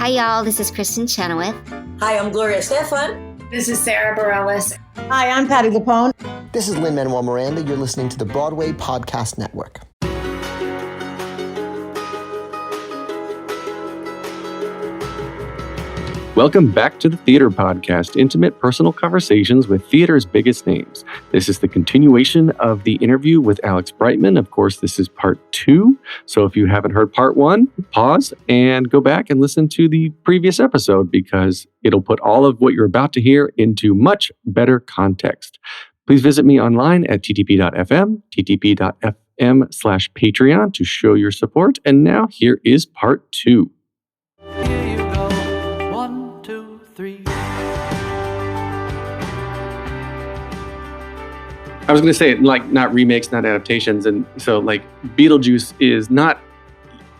Hi, y'all. This is Kristen Chenoweth. Hi, I'm Gloria Stefan. This is Sarah Bareilles. Hi, I'm Patti LuPone. This is Lin-Manuel Miranda. You're listening to the Broadway Podcast Network. Welcome back to the Theater Podcast, intimate personal conversations with theater's biggest names. This is the continuation of the interview with Alex Brightman. Of course, this is part 2. So if you haven't heard part 1, pause and go back and listen to the previous episode because it'll put all of what you're about to hear into much better context. Please visit me online at ttp.fm, ttp.fm/Patreon to show your support. And now here is part 2. I was going to say, like, not remakes, not adaptations. And so, like, Beetlejuice is not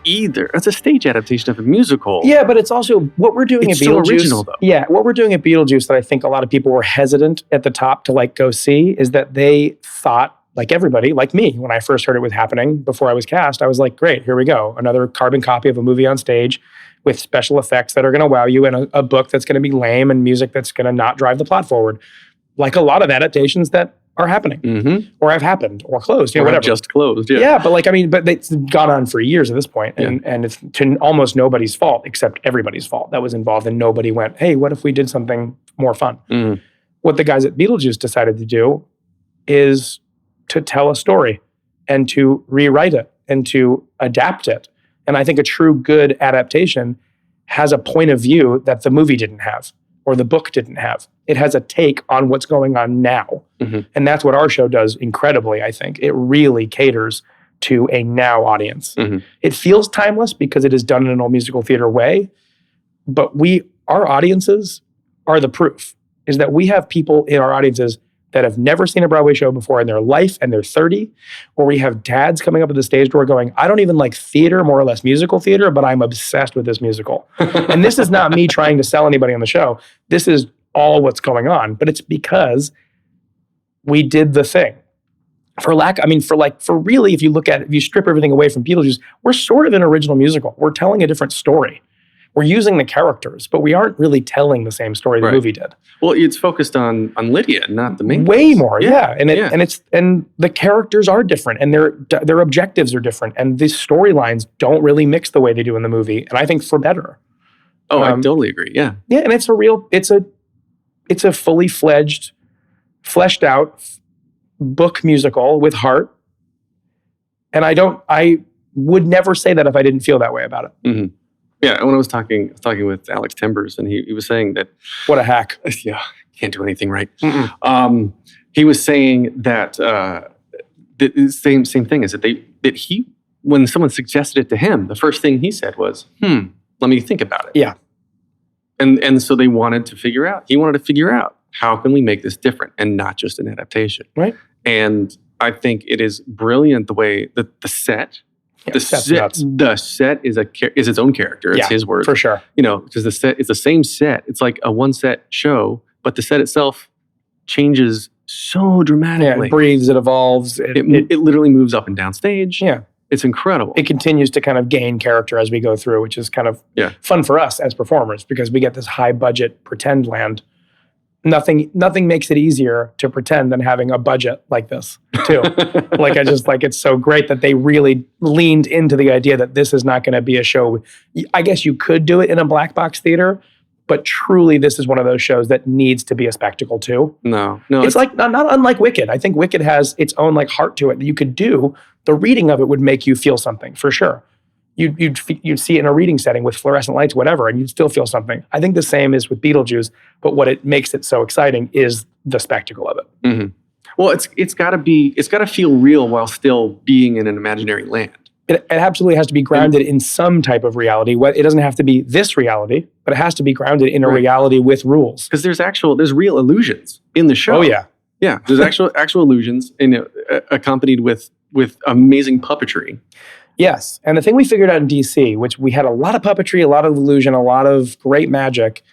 either. It's a stage adaptation of a musical. Yeah, but it's also what we're doing it's at Beetlejuice. Still original, though. Yeah, what we're doing at Beetlejuice that I think a lot of people were hesitant at the top to, like, go see is that they thought, like everybody, like me, when I first heard it was happening before I was cast, I was like, great, here we go. Another carbon copy of a movie on stage with special effects that are going to wow you and a book that's going to be lame and music that's going to not drive the plot forward. Like a lot of adaptations that are happening or have happened or closed, or whatever. Just closed, yeah. Yeah, but like, I mean, but it's gone on for years at this point, and it's to almost nobody's fault except everybody's fault that was involved, and nobody went, hey, what if we did something more fun? What the guys at Beetlejuice decided to do is to tell a story and to rewrite it and to adapt it. And I think a true good adaptation has a point of view that the movie didn't have or the book didn't have. It has a take on what's going on now. And that's what our show does incredibly, I think. It really caters to a now audience. It feels timeless because it is done in an old musical theater way, but our audiences are the proof, is that we have people in our audiences that have never seen a Broadway show before in their life and they're 30, or we have dads coming up at the stage door going, I don't even like theater, more or less musical theater, but I'm obsessed with this musical. And this is not me trying to sell anybody on the show. This is all what's going on, but it's because we did the thing. For really, if you strip everything away from Beetlejuice, we're sort of an original musical. We're telling a different story. We're using the characters, but we aren't really telling the same story the movie did. Well, it's focused on Lydia, not the main. Way more, yeah. And the characters are different, and their objectives are different, and the storylines don't really mix the way they do in the movie. And I think for better. Oh, I totally agree. Yeah, yeah, and it's a fully fledged, fleshed out book musical with heart. And I would never say that if I didn't feel that way about it. Yeah, when I was talking with Alex Timbers, and he was saying that... What a hack. Yeah, can't do anything right. He was saying that the same thing is that when someone suggested it to him, the first thing he said was, let me think about it. Yeah. And so he wanted to figure out, how can we make this different and not just an adaptation? Right. And I think it is brilliant the way that the set... Yeah, the set is its own character. It's his word. For sure. Because the set is the same set. It's like a one-set show, but the set itself changes so dramatically. Yeah, it breathes, it evolves. It literally moves up and down stage. Yeah. It's incredible. It continues to kind of gain character as we go through, which is kind of fun for us as performers because we get this high-budget pretend land. Nothing makes it easier to pretend than having a budget like this, too. It's so great that they really leaned into the idea that this is not going to be a show. I guess you could do it in a black box theater, but truly this is one of those shows that needs to be a spectacle, too. No. It's like, not unlike Wicked. I think Wicked has its own like heart to it that you could do. The reading of it would make you feel something, for sure. You'd see it in a reading setting with fluorescent lights, whatever, and you'd still feel something. I think the same is with Beetlejuice, but what it makes it so exciting is the spectacle of it. Well, it's got to feel real while still being in an imaginary land. It absolutely has to be grounded in some type of reality. It doesn't have to be this reality, but it has to be grounded in a reality with rules. Because there's real illusions in the show. Oh yeah, yeah. There's actual illusions, accompanied with amazing puppetry. Yes. And the thing we figured out in DC, which we had a lot of puppetry, a lot of illusion, a lot of great magic,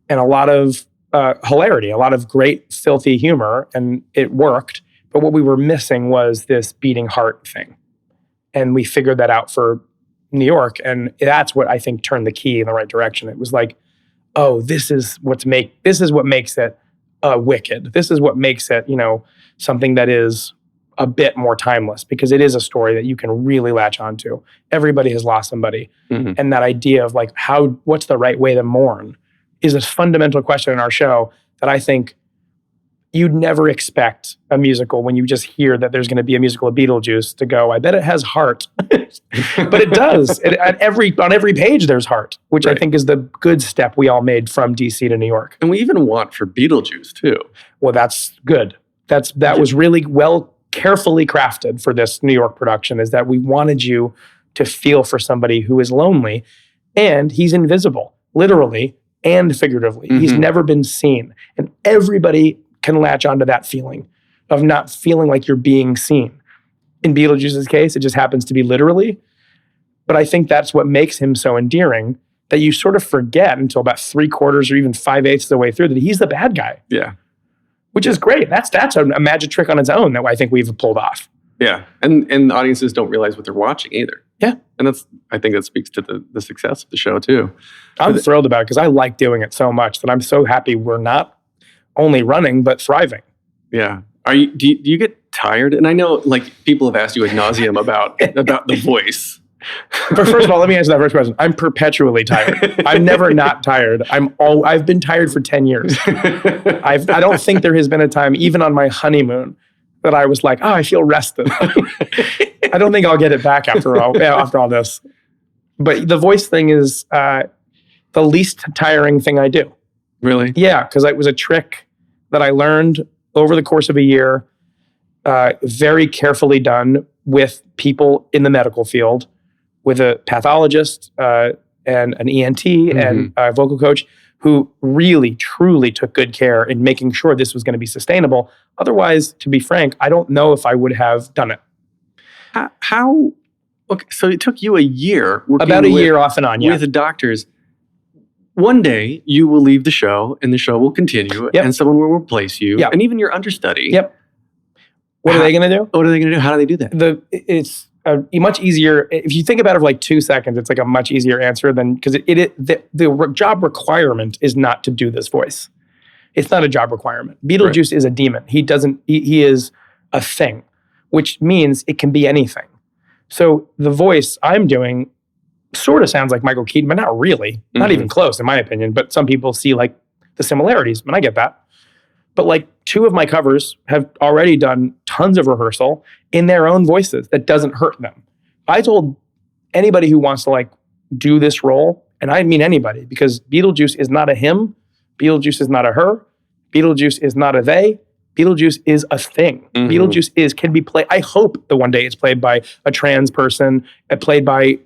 and a lot of hilarity, a lot of great filthy humor, and it worked. But what we were missing was this beating heart thing. And we figured that out for New York, and that's what I think turned the key in the right direction. It was like, oh, this is what makes it Wicked. This is what makes it, something that is a bit more timeless, because it is a story that you can really latch onto. Everybody has lost somebody, and that idea of like what's the right way to mourn is a fundamental question in our show that I think you'd never expect a musical when you just hear that there's going to be a musical of Beetlejuice to go, I bet it has heart. But it does. On every page there's heart, which right. I think is the good step we all made from DC to New York. And we even want for Beetlejuice too. Well, that's good. That was really carefully crafted for this New York production, is that we wanted you to feel for somebody who is lonely, and he's invisible, literally and figuratively. He's never been seen. And everybody can latch onto that feeling of not feeling like you're being seen. In Beetlejuice's case, it just happens to be literally. But I think that's what makes him so endearing, that you sort of forget until about 3/4 or even 5/8 of the way through that he's the bad guy. Yeah. Which is great. That's a magic trick on its own that I think we've pulled off. Yeah. And audiences don't realize what they're watching either. Yeah. And I think that speaks to the success of the show too. I'm thrilled about it because I like doing it so much that I'm so happy we're not only running, but thriving. Yeah. Do you get tired? And I know like people have asked you ad nauseum about the voice. But first of all, let me answer that first question. I'm perpetually tired. I'm never not tired. I've been tired for 10 years. I don't think there has been a time, even on my honeymoon, that I was like, I feel rested. I don't think I'll get it back after all this. But the voice thing is the least tiring thing I do. Really? Yeah, because it was a trick that I learned over the course of a year, very carefully done with people in the medical field, with a pathologist and an ENT and a vocal coach who really, truly took good care in making sure this was going to be sustainable. Otherwise, to be frank, I don't know if I would have done it. How? Okay, so it took you a year. About a year off and on, yeah. With the doctors. One day you will leave the show and the show will continue and someone will replace you and even your understudy. Yep. What are they going to do? What are they going to do? How do they do that? It's a much easier, if you think about it for like 2 seconds, it's like a much easier answer than, because the job requirement is not to do this voice. It's not a job requirement. Beetlejuice is a demon. He is a thing, which means it can be anything. So the voice I'm doing sort of sounds like Michael Keaton, but not really. Not even close, in my opinion. But some people see like the similarities, and I get that. But like 2 of my covers have already done tons of rehearsal in their own voices that doesn't hurt them. I told anybody who wants to like do this role, and I mean anybody, because Beetlejuice is not a him, Beetlejuice is not a her, Beetlejuice is not a they, Beetlejuice is a thing. Beetlejuice can be played. I hope that one day it's played by a trans person, played by,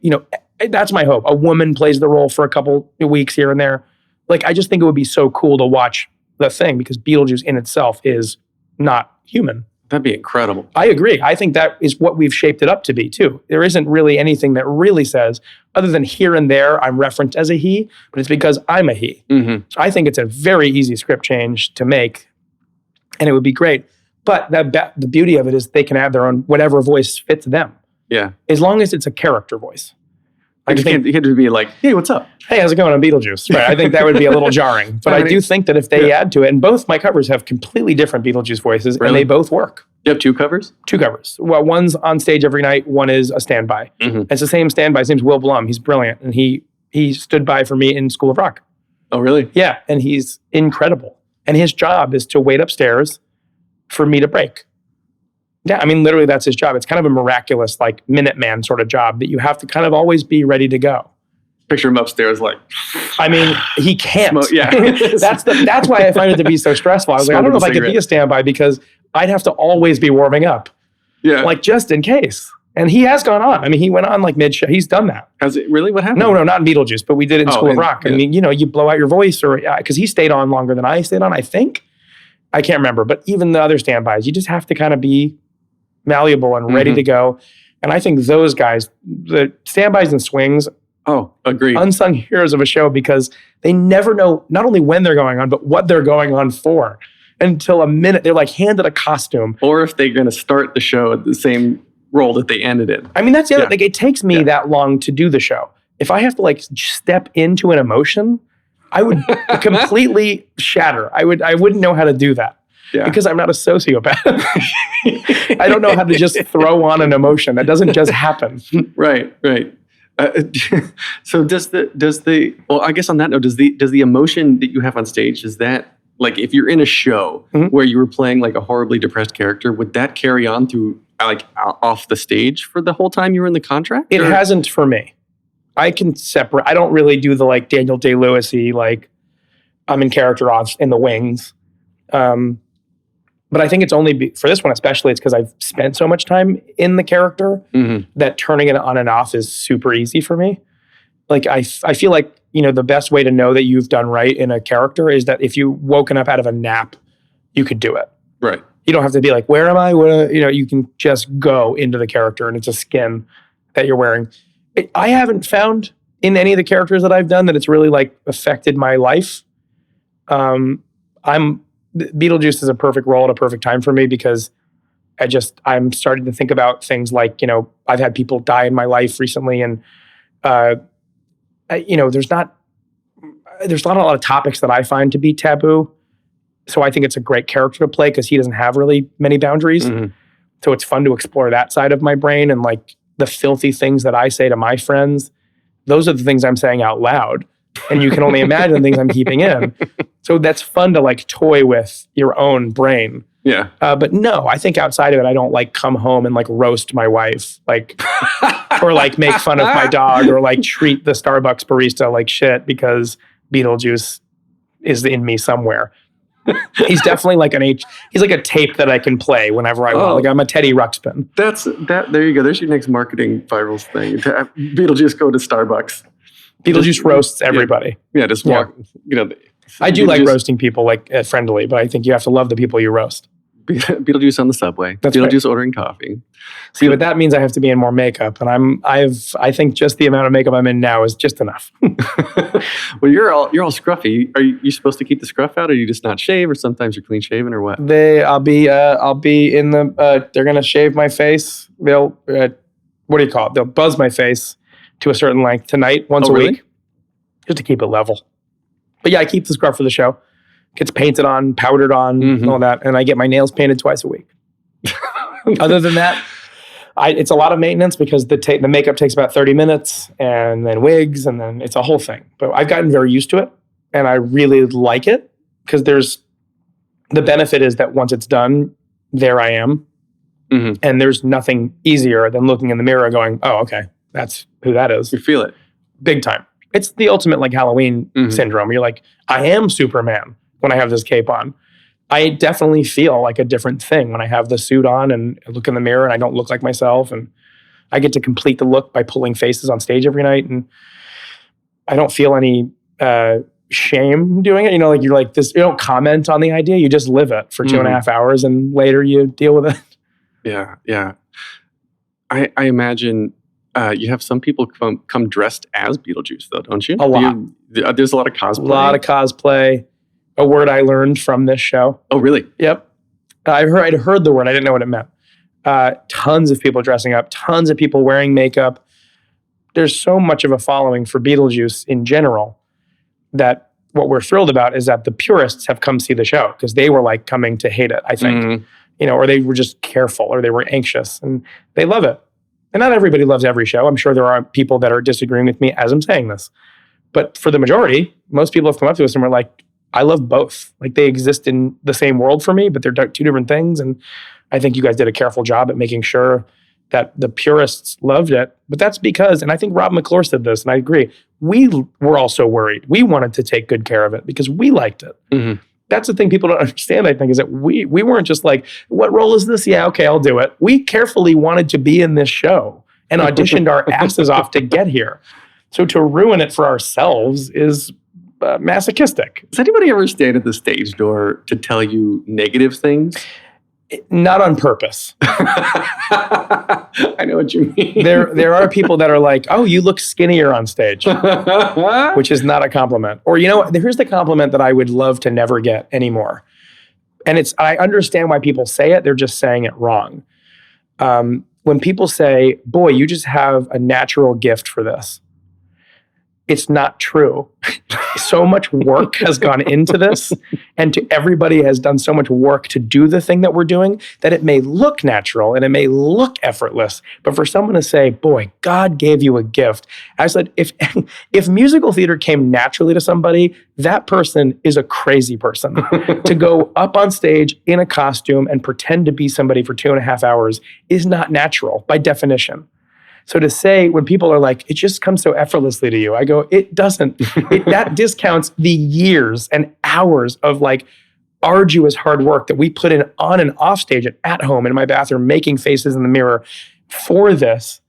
that's my hope. A woman plays the role for a couple of weeks here and there. Like, I just think it would be so cool to watch the thing, because Beetlejuice in itself is not human. That'd be incredible. I agree. I think that is what we've shaped it up to be too. There isn't really anything that really says, other than here and there, I'm referenced as a he, but it's because I'm a he. So I think it's a very easy script change to make, and it would be great. But the beauty of it is they can add their own, whatever voice fits them. Yeah. As long as it's a character voice. You can't just be like, hey, what's up? Hey, how's it going on Beetlejuice? Right. I think that would be a little jarring. But I do think that if they add to it, and both my covers have completely different Beetlejuice voices, and they both work. You have 2 covers? 2 covers. Well, one's on stage every night, one is a standby. It's the same standby. His name's Will Blum. He's brilliant. And he stood by for me in School of Rock. Oh, really? Yeah. And he's incredible. And his job is to wait upstairs for me to break. Yeah, I mean, literally that's his job. It's kind of a miraculous, like, Minuteman sort of job that you have to kind of always be ready to go. Picture him upstairs like... I mean, he can't. Yeah. That's why I find it to be so stressful. I was like, I don't know if I could be a standby, because I'd have to always be warming up. Yeah. Like, just in case. And he has gone on. I mean, he went on like mid-show. He's done that. Has it really? What happened? No, not in Beetlejuice, but we did it in School of Rock. Yeah. I mean, you blow out your voice, or because he stayed on longer than I stayed on, I think. I can't remember. But even the other standbys, you just have to kind of be malleable and ready to go. And I think those guys, the standbys and swings, agreed, unsung heroes of a show, because they never know not only when they're going on, but what they're going on for. Until a minute, they're like handed a costume. Or if they're going to start the show at the same role that they ended in. I mean, that's the other, like, it takes me that long to do the show. If I have to like step into an emotion, I would completely shatter. I wouldn't know how to do that because I'm not a sociopath. I don't know how to just throw on an emotion. That doesn't just happen. Right. So well, I guess on that note, does the emotion that you have on stage, is that like if you're in a show where you were playing like a horribly depressed character, would that carry on through like off the stage for the whole time you were in the contract? It hasn't for me. I can separate. I don't really do the like Daniel Day-Lewis-y, like I'm in character off in the wings. But I think it's only for this one, especially, it's because I've spent so much time in the character that turning it on and off is super easy for me. Like I feel like, the best way to know that you've done right in a character is that if you woken up out of a nap, you could do it. Right. You don't have to be like, where am I? You can just go into the character and it's a skin that you're wearing. I haven't found in any of the characters that I've done that it's really like affected my life. Beetlejuice is a perfect role at a perfect time for me because I'm starting to think about things like, I've had people die in my life recently, and there's not a lot of topics that I find to be taboo. So I think it's a great character to play because he doesn't have really many boundaries. So it's fun to explore that side of my brain, and like the filthy things that I say to my friends, those are the things I'm saying out loud. And you can only imagine the things I'm keeping in. So that's fun to like toy with your own brain. Yeah. But no, I think outside of it, I don't like come home and like roast my wife, like, or like make fun of my dog, or like treat the Starbucks barista like shit because Beetlejuice is in me somewhere. He's definitely like he's like a tape that I can play whenever I want. Like I'm a Teddy Ruxpin. There you go. There's your next marketing viral thing. Beetlejuice go to Starbucks. Beetlejuice roasts everybody. Yeah, just walk. I do like roasting people like friendly, but I think you have to love the people you roast. Beetlejuice on the subway. That's Beetlejuice ordering coffee. See, but that means I have to be in more makeup, and I think just the amount of makeup I'm in now is just enough. Well, you're all scruffy. Are you supposed to keep the scruff out, or you just not shave, or sometimes you're clean shaven, or what? I'll be in the. They're gonna shave my face. They'll what do you call it? They'll buzz my face to a certain length tonight, once a week, just to keep it level. But yeah, I keep the scruff for the show. Gets painted on, powdered on, and all that. And I get my nails painted twice a week. Other than that, it's a lot of maintenance because the makeup takes about 30 minutes, and then wigs, and then it's a whole thing. But I've gotten very used to it, and I really like it because the benefit is that once it's done, there I am. And there's nothing easier than looking in the mirror and going, oh, okay, that's who that is. You feel it. Big time. It's the ultimate like Halloween syndrome. You're like, I am Superman when I have this cape on. I definitely feel like a different thing when I have the suit on and I look in the mirror and I don't look like myself. And I get to complete the look by pulling faces on stage every night. And I don't feel any shame doing it. Like you're like this, you don't comment on the idea. You just live it for 2.5 hours and later you deal with it. Yeah. I imagine you have some people come dressed as Beetlejuice, though, don't you? A lot. There's a lot of cosplay. A lot of cosplay. A word I learned from this show. Oh, really? Yep. I'd heard the word. I didn't know what it meant. Tons of people dressing up. Tons of people wearing makeup. There's so much of a following for Beetlejuice in general that what we're thrilled about is that the purists have come see the show because they were like coming to hate it, I think. Or they were just careful or they were anxious and they love it. And not everybody loves every show. I'm sure there are people that are disagreeing with me as I'm saying this. But for the majority, most people have come up to us and were like, I love both. Like they exist in the same world for me, but they're two different things. And I think you guys did a careful job at making sure that the purists loved it. But that's because, and I think Rob McClure said this, and I agree, we were also worried. We wanted to take good care of it because we liked it. That's the thing people don't understand, I think, is that we weren't just like, what role is this? Yeah, okay, I'll do it. We carefully wanted to be in this show and auditioned our asses off to get here. So to ruin it for ourselves is masochistic. Has anybody ever stayed at the stage door to tell you negative things? Not on purpose. I know what you mean. There are people that are like, oh, you look skinnier on stage, which is not a compliment. Or, here's the compliment that I would love to never get anymore. And I understand why people say it. They're just saying it wrong. when people say, boy, you just have a natural gift for this, it's not true. So much work has gone into this, and everybody has done so much work to do the thing that we're doing that it may look natural and it may look effortless. But for someone to say, boy, God gave you a gift. I said, if musical theater came naturally to somebody, that person is a crazy person. To go up on stage in a costume and pretend to be somebody for 2.5 hours is not natural by definition. So to say, when people are like, it just comes so effortlessly to you, I go, it doesn't. That discounts the years and hours of like arduous hard work that we put in on and off stage and at home in my bathroom, making faces in the mirror for this,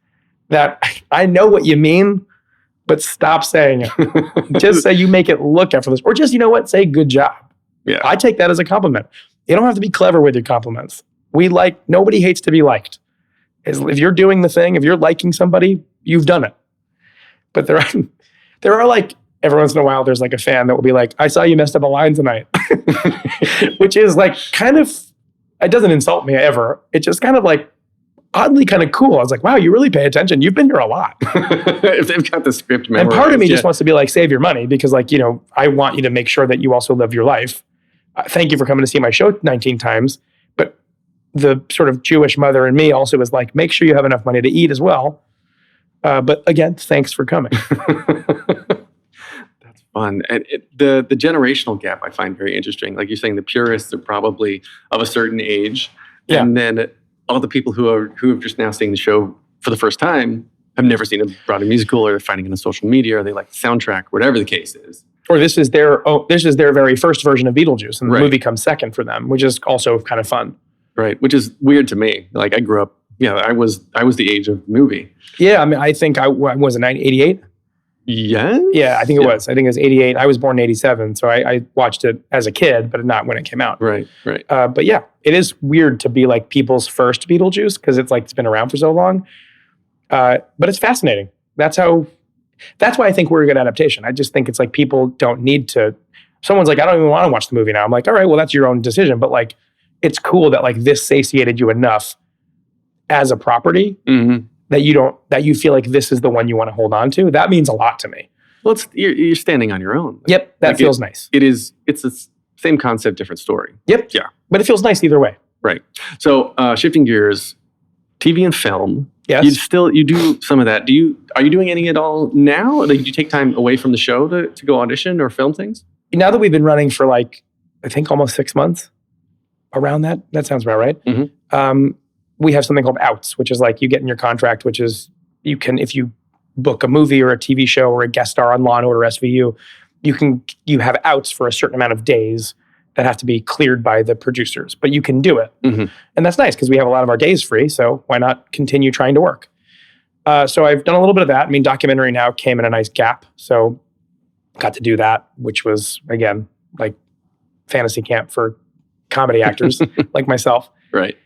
that I know what you mean, but stop saying it. Just say you make it look effortless. Or just, you know what, say good job. Yeah. I take that as a compliment. You don't have to be clever with your compliments. Nobody hates to be liked. If you're doing the thing, if you're liking somebody, you've done it. But there are like, every once in a while, there's like a fan that will be like, I saw you messed up a line tonight. Which is like kind of, it doesn't insult me ever. It's just kind of like oddly kind of cool. I was like, wow, you really pay attention. You've been here a lot. If they've got the script memorized. And part of me just wants to be like, save your money, because like, I want you to make sure that you also live your life. Thank you for coming to see my show 19 times. But the sort of Jewish mother in me also was like, make sure you have enough money to eat as well. But again, thanks for coming. That's fun. And the generational gap I find very interesting. Like you're saying, the purists are probably of a certain age. Yeah. And then all the people who have just now seen the show for the first time have never seen a Broadway musical, or they're finding it on social media, or they like the soundtrack, whatever the case is. Or this is their very first version of Beetlejuice, and the movie comes second for them, which is also kind of fun. Right, which is weird to me. Like I grew up, I was the age of the movie. Yeah, I mean, I think I was in 88. Yeah? Yeah, I think it was. I think it was 88. I was born in 87, so I watched it as a kid, but not when it came out. Right. But yeah, it is weird to be like people's first Beetlejuice, because it's like it's been around for so long. But it's fascinating. That's why I think we're a good adaptation. I just think it's like people don't need to. Someone's like, I don't even want to watch the movie now. I'm like, all right, well, that's your own decision. But like, it's cool that like this satiated you enough as a property that you feel like this is the one you want to hold on to. That means a lot to me. Well, you're standing on your own. Yep, that feels nice. It's the same concept, different story. Yep. Yeah. But it feels nice either way. Right. So shifting gears, TV and film. Yes. You do some of that. Are you doing any at all now? Like, do you take time away from the show to go audition or film things? Now that we've been running for like, I think almost 6 months, around that sounds about right. Mm-hmm. We have something called outs, which is like you get in your contract, which is you can, if you book a movie or a TV show or a guest star on Law & Order SVU, you have outs for a certain amount of days that have to be cleared by the producers, but you can do it. Mm-hmm. And that's nice because we have a lot of our days free, so why not continue trying to work? So I've done a little bit of that. I mean, documentary now came in a nice gap, so got to do that, which was, again, like fantasy camp for comedy actors like myself. Right.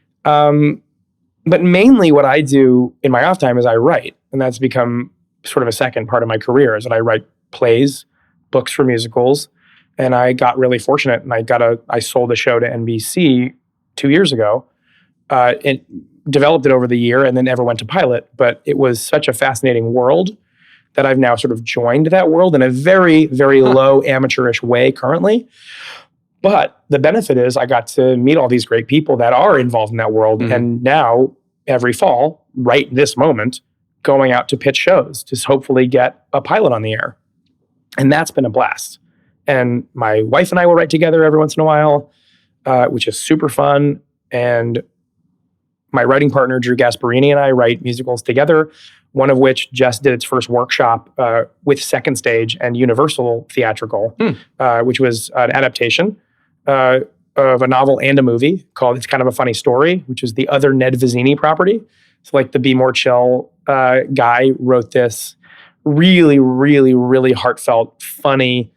But mainly what I do in my off time is I write, and that's become sort of a second part of my career, is that I write plays, books for musicals. And I got really fortunate, and I sold a show to NBC 2 years ago, and developed it over the year, and then never went to pilot. But it was such a fascinating world that I've now sort of joined that world in a very, very low amateurish way currently. But the benefit is I got to meet all these great people that are involved in that world, and now every fall, right this moment, going out to pitch shows to hopefully get a pilot on the air, and that's been a blast. And my wife and I will write together every once in a while, which is super fun. And my writing partner, Drew Gasparini, and I write musicals together, one of which just did its first workshop with Second Stage and Universal Theatrical, which was an adaptation of a novel and a movie called It's Kind of a Funny Story, which is the other Ned Vizzini property. So like the Be More Chill guy wrote this really, really, really heartfelt, funny,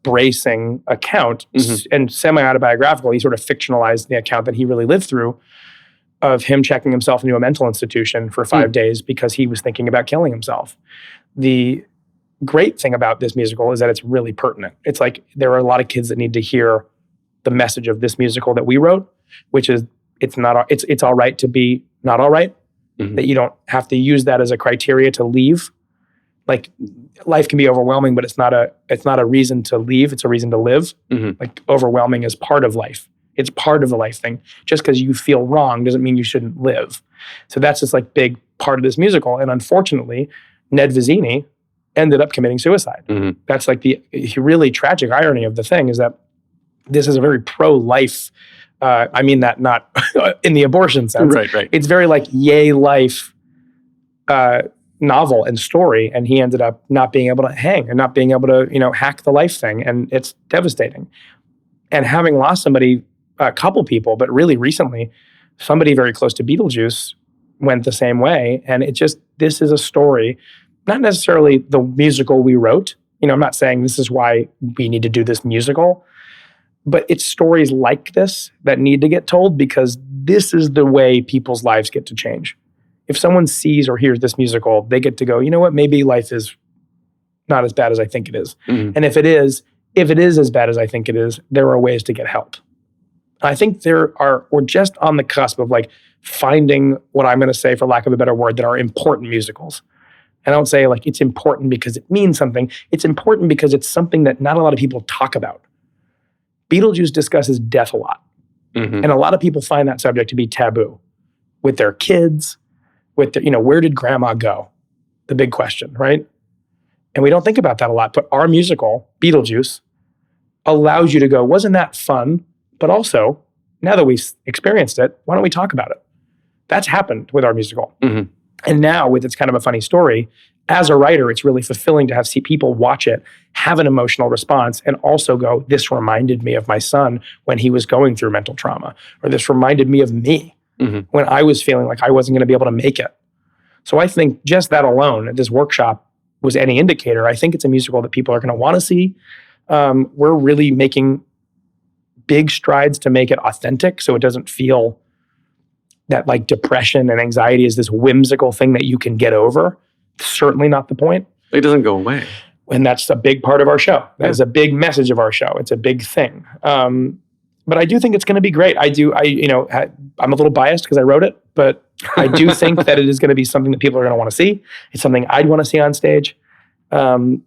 bracing account and semi-autobiographical. He sort of fictionalized the account that he really lived through of him checking himself into a mental institution for 5 days because he was thinking about killing himself. The great thing about this musical is that it's really pertinent. It's like there are a lot of kids that need to hear the message of this musical that we wrote, which is it's all right to be not all right, that you don't have to use that as a criteria to leave. Like life can be overwhelming, but it's not a reason to leave. It's a reason to live. Like overwhelming is part of life. It's part of the life thing. Just because you feel wrong doesn't mean you shouldn't live. So that's just like big part of this musical. And unfortunately, Ned Vizzini ended up committing suicide. That's like the really tragic irony of the thing is that this is a very pro-life. I mean that not in the abortion sense. Right. It's very like yay life novel and story, and he ended up not being able to hang and not being able to hack the life thing, and it's devastating. And having lost somebody, a couple people, but really recently, somebody very close to Beetlejuice went the same way, and this is a story, not necessarily the musical we wrote. I'm not saying this is why we need to do this musical, but it's stories like this that need to get told because this is the way people's lives get to change. If someone sees or hears this musical, they get to go, you know what, maybe life is not as bad as I think it is. And if it is as bad as I think it is, there are ways to get help. I think we're just on the cusp of like finding what I'm going to say, for lack of a better word, that are important musicals. And I don't say like it's important because it means something. It's important because it's something that not a lot of people talk about. Beetlejuice discusses death a lot. And a lot of people find that subject to be taboo with their kids, with where did grandma go? The big question, right? And we don't think about that a lot. But our musical, Beetlejuice, allows you to go, wasn't that fun? But also, now that we experienced it, why don't we talk about it? That's happened with our musical. And now with it's kind of a funny story, as a writer, it's really fulfilling to see people watch it, have an emotional response, and also go, this reminded me of my son when he was going through mental trauma, or this reminded me of me when I was feeling like I wasn't going to be able to make it. So I think just that alone, this workshop was any indicator. I think it's a musical that people are going to want to see. We're really making big strides to make it authentic so it doesn't feel that like depression and anxiety is this whimsical thing that you can get over. Certainly not the point. It doesn't go away. And that's a big part of our show. That is a big message of our show. It's a big thing. But I do think it's going to be great. I'm a little biased because I wrote it, but I do think that it is going to be something that people are going to want to see. It's something I'd want to see on stage. And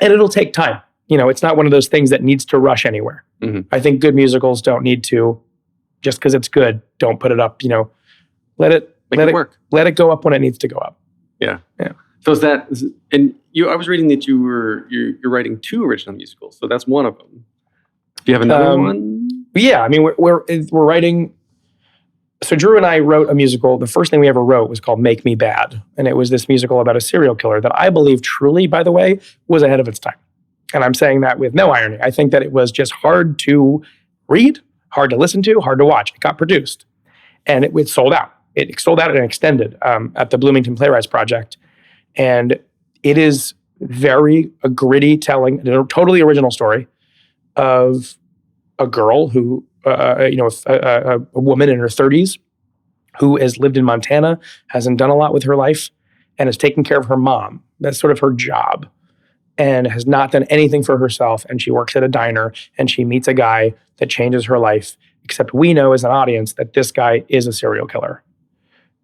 it'll take time. It's not one of those things that needs to rush anywhere. I think good musicals don't need to, just because it's good, don't put it up, let it work. Let it go up when it needs to go up. Yeah. So I was reading that you're writing 2 original musicals. So that's one of them. Do you have another one? Yeah. I mean, we're writing. So Drew and I wrote a musical. The first thing we ever wrote was called Make Me Bad. And it was this musical about a serial killer that I believe truly, by the way, was ahead of its time. And I'm saying that with no irony. I think that it was just hard to read, hard to listen to, hard to watch. It got produced. And it sold out. It sold out and extended at the Bloomington Playwrights Project. And it is a gritty telling, a totally original story of a girl who, a woman in her 30s who has lived in Montana, hasn't done a lot with her life, and is taking care of her mom. That's sort of her job. And has not done anything for herself. And she works at a diner and she meets a guy that changes her life. Except we know as an audience that this guy is a serial killer.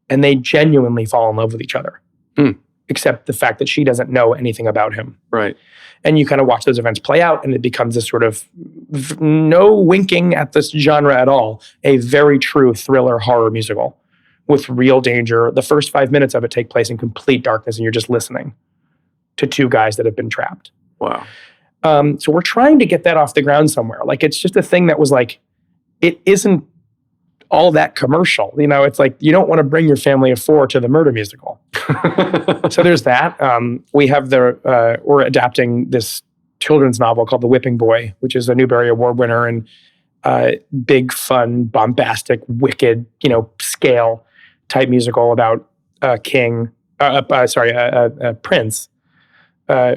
And they genuinely fall in love with each other. Except the fact that she doesn't know anything about him. Right. And you kind of watch those events play out and it becomes this sort of no winking at this genre at all. A very true thriller horror musical with real danger. The first 5 minutes of it take place in complete darkness and you're just listening to 2 guys that have been trapped. Wow. So we're trying to get that off the ground somewhere. Like, it's just a thing that was like, it isn't all that commercial. It's like, you don't want to bring your family of 4 to the murder musical. So there's that. We have we're adapting this children's novel called The Whipping Boy, which is a Newbery Award winner and big, fun, bombastic, wicked, scale type musical about a prince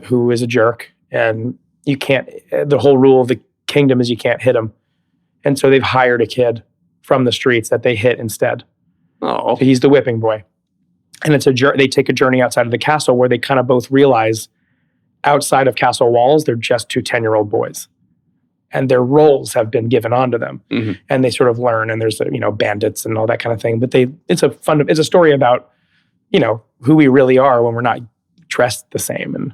who is a jerk, and you can't. The whole rule of the kingdom is you can't hit him, and so they've hired a kid from the streets that they hit instead. Oh, so he's the whipping boy, and it's they take a journey outside of the castle where they kind of both realize, outside of castle walls, they're just 2 10-year-old boys, and their roles have been given onto them, Mm-hmm. and they sort of learn. And there's bandits and all that kind of thing. But it's a story about who we really are when we're not dressed the same. And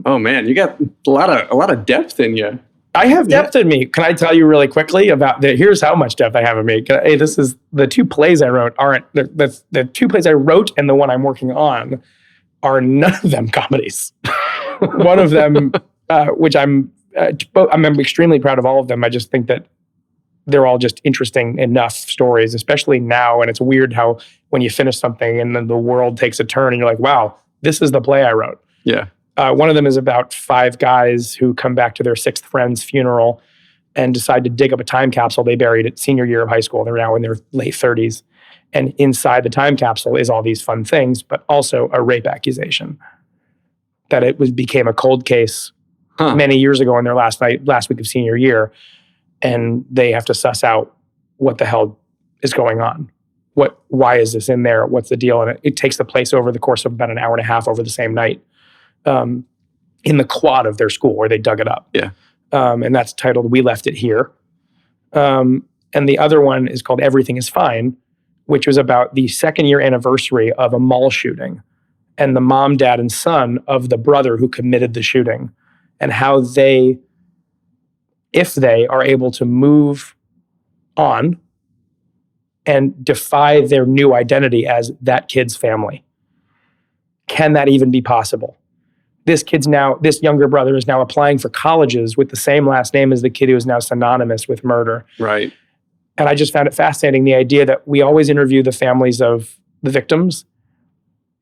oh man, you got a lot of depth in you. I have depth in me. Can I tell you really quickly about here's how much depth I have in me. This is the two plays I wrote aren't the two plays I wrote and the one I'm working on are none of them comedies. One of them, which I'm extremely proud of all of them. I just think that they're all just interesting enough stories, especially now. And it's weird how when you finish something and then the world takes a turn and you're like, wow, this is the play I wrote. Yeah. One of them is about 5 guys who come back to their 6th friend's funeral and decide to dig up a time capsule they buried at senior year of high school. They're now in their late 30s. And inside the time capsule is all these fun things, but also a rape accusation. That became a cold case many years ago in their last week of senior year. And they have to suss out what the hell is going on. Why is this in there? What's the deal? And it takes the place over the course of about an hour and a half over the same night. In the quad of their school where they dug it up. Yeah. And that's titled We Left It Here. And the other one is called Everything is Fine, which was about the 2nd year anniversary of a mall shooting and the mom, dad, and son of the brother who committed the shooting and how if they are able to move on and defy their new identity as that kid's family. Can that even be possible? This younger brother is now applying for colleges with the same last name as the kid who is now synonymous with murder. Right. And I just found it fascinating, the idea that we always interview the families of the victims.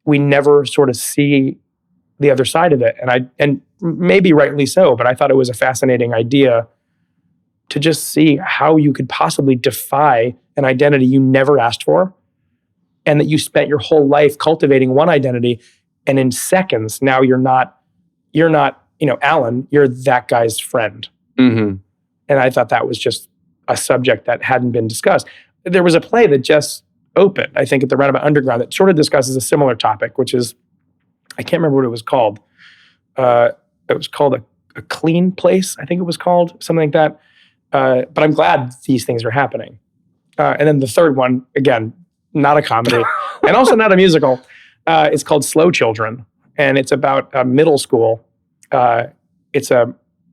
We never sort of see the other side of it. And maybe rightly so, but I thought it was a fascinating idea to just see how you could possibly defy an identity you never asked for and that you spent your whole life cultivating one identity. And in seconds, now you're not, Alan, you're that guy's friend. Mm-hmm. And I thought that was just a subject that hadn't been discussed. There was a play that just opened, I think, at the Roundabout Underground that sort of discusses a similar topic, which is, I can't remember what it was called. It was called a Clean Place, I think it was called, something like that. But I'm glad these things are happening. And then the third one, again, not a comedy, and also not a musical. It's called Slow Children, and it's about a middle school. It's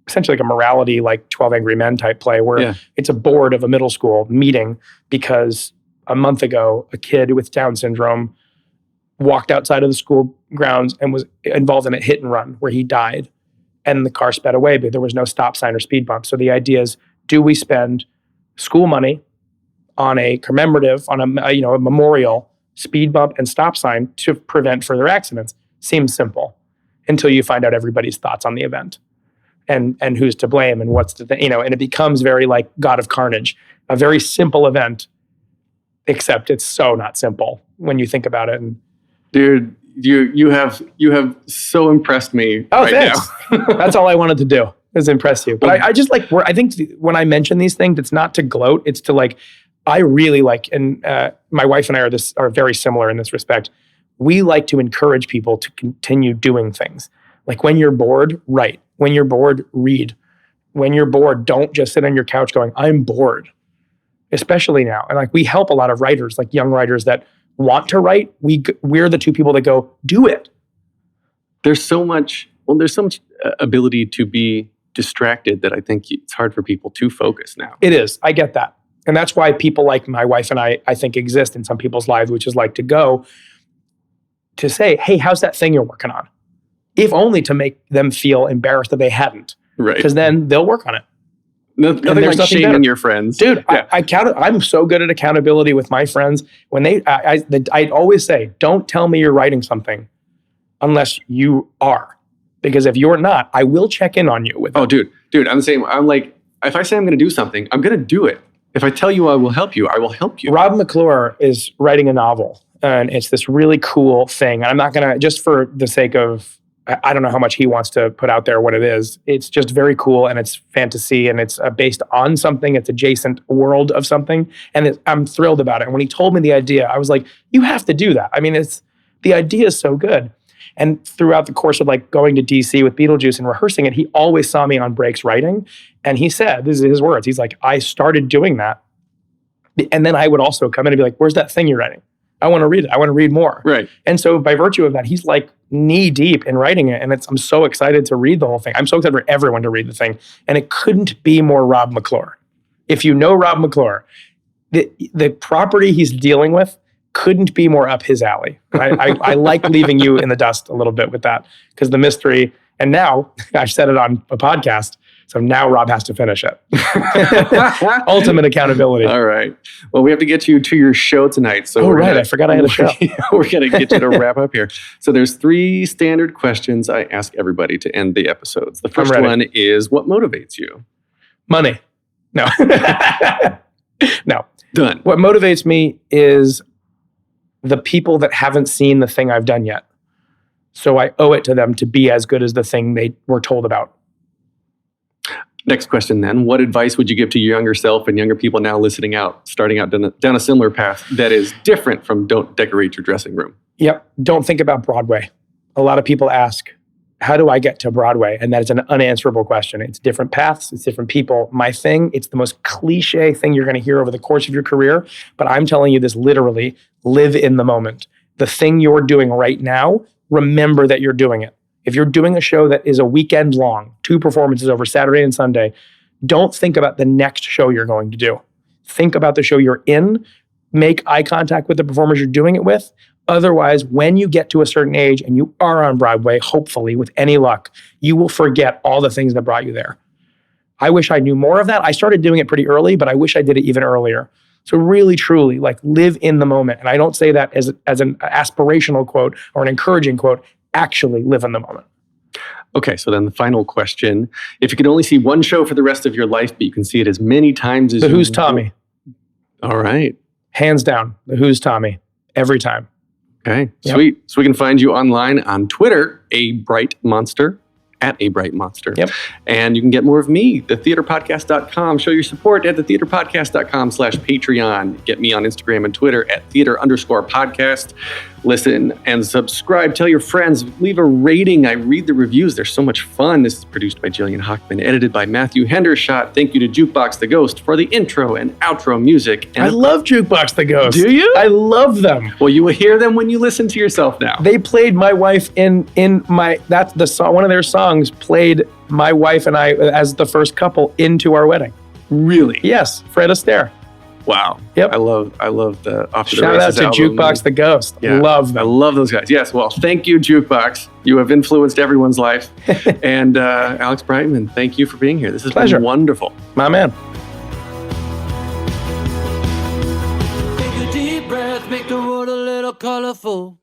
essentially like a morality, like 12 Angry Men type play, where it's a board of a middle school meeting because a month ago, a kid with Down syndrome walked outside of the school grounds and was involved in a hit and run where he died, and the car sped away, but there was no stop sign or speed bump. So the idea is, do we spend school money on a commemorative, on a memorial speed bump and stop sign to prevent further accidents? Seems simple until you find out everybody's thoughts on the event and who's to blame and what's the thing, and it becomes very like God of Carnage, a very simple event, except it's so not simple when you think about it. And dude, you have so impressed me. Oh, right thanks. now. That's all I wanted to do, is impress you. But I just like, I think when I mention these things, it's not to gloat, it's to like, I really like, and my wife and I are very similar in this respect. We like to encourage people to continue doing things. Like when you're bored, write. When you're bored, read. When you're bored, don't just sit on your couch going, I'm bored. Especially now. And like we help a lot of writers, like young writers that want to write. We're the two people that go, do it. There's so much ability to be distracted that I think it's hard for people to focus now. It is. I get that. And that's why people like my wife and I think exist in some people's lives, which is like to go to say, hey, how's that thing you're working on? If only to make them feel embarrassed that they hadn't. Right. Because then they'll work on it. Nothing like shaming your friends. Dude, yeah. I'm so good at accountability with my friends. When I always say, don't tell me you're writing something unless you are. Because if you're not, I will check in on you with it. Oh, dude, I'm like, if I say I'm going to do something, I'm going to do it. If I tell you I will help you, I will help you. Rob McClure is writing a novel, and it's this really cool thing. And I'm not going to, just for the sake of, I don't know how much he wants to put out there what it is. It's just very cool, and it's fantasy, and it's based on something. It's adjacent world of something, and I'm thrilled about it. And when he told me the idea, I was like, you have to do that. I mean, the idea is so good. And throughout the course of like going to DC with Beetlejuice and rehearsing it, he always saw me on breaks writing. And he said, this is his words, he's like, I started doing that. And then I would also come in and be like, where's that thing you're writing? I want to read it. I want to read more. Right. And so by virtue of that, he's like knee deep in writing it. And I'm so excited to read the whole thing. I'm so excited for everyone to read the thing. And it couldn't be more Rob McClure. If you know Rob McClure, the property he's dealing with couldn't be more up his alley. I like leaving you in the dust a little bit with that because the mystery, and now I've said it on a podcast, so now Rob has to finish it. Ultimate accountability. All right. Well, we have to get you to your show tonight. So I forgot I had a show. We're going to get you to wrap up here. So there's 3 standard questions I ask everybody to end the episodes. The first one is, what motivates you? Money. No. No. Done. What motivates me is the people that haven't seen the thing I've done yet. So I owe it to them to be as good as the thing they were told about. Next question then. What advice would you give to your younger self and younger people now starting out down a similar path that is different from don't decorate your dressing room? Yep. Don't think about Broadway. A lot of people ask, how do I get to Broadway? And that is an unanswerable question. It's different paths. It's different people. My thing, it's the most cliche thing you're going to hear over the course of your career. But I'm telling you this literally, live in the moment. The thing you're doing right now, remember that you're doing it. If you're doing a show that is a weekend long, 2 performances over Saturday and Sunday, don't think about the next show you're going to do. Think about the show you're in. Make eye contact with the performers you're doing it with. Otherwise, when you get to a certain age and you are on Broadway, hopefully, with any luck, you will forget all the things that brought you there. I wish I knew more of that. I started doing it pretty early, but I wish I did it even earlier. So really, truly, like live in the moment. And I don't say that as an aspirational quote or an encouraging quote. Actually live in the moment. Okay, so then the final question. If you could only see one show for the rest of your life, but you can see it as many times as The Who's Tommy. All right. Hands down, The Who's Tommy. Every time. Okay, sweet. So we can find you online on Twitter, @abrightmonster. Yep. And you can get more of me, thetheaterpodcast.com. Show your support at thetheaterpodcast.com/Patreon. Get me on Instagram and Twitter @theater_podcast. Listen and subscribe. Tell your friends. Leave a rating. I read the reviews. They're so much fun. This is produced by Jillian Hochman, edited by Matthew Hendershot. Thank you to Jukebox the Ghost for the intro and outro music. And I love Jukebox the Ghost. Do you? I love them. Well, you will hear them when you listen to yourself now. They played my wife in my, that's the song, one of their songs played my wife and I as the first couple into our wedding. Really? Yes, Fred Astaire. Wow. Yep. I love the Off to the Shout out Races to album. Jukebox the Ghost. Yeah. Love them. I love those guys. Yes. Well, thank you, Jukebox. You have influenced everyone's life. And Alex Brightman, thank you for being here. This has been wonderful. My man. Take a deep breath, make the world a little colorful.